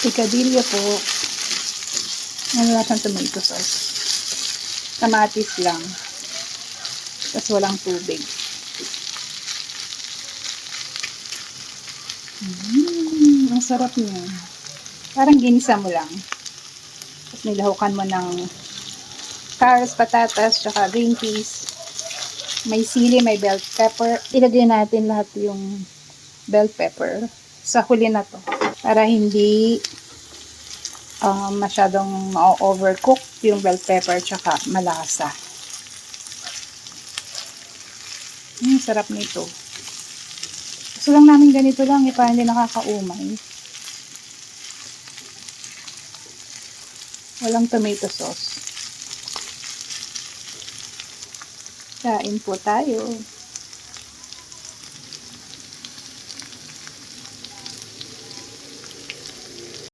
Picadillo po. Wala siyang tomato sauce. Kamatis lang. Tapos walang tubig. Ang sarap niya. Parang ginisa mo lang. Tapos nilahukan mo ng carrots, patatas, tsaka green peas. May sili, may bell pepper. Ilagay natin lahat yung bell pepper sa huli na to. Para hindi masyadong ma-overcook yung bell pepper tsaka malasa. Sarap nito. Gusto lang namin ganito lang, para hindi nakakaumay. Walang tomato sauce. Kain po tayo.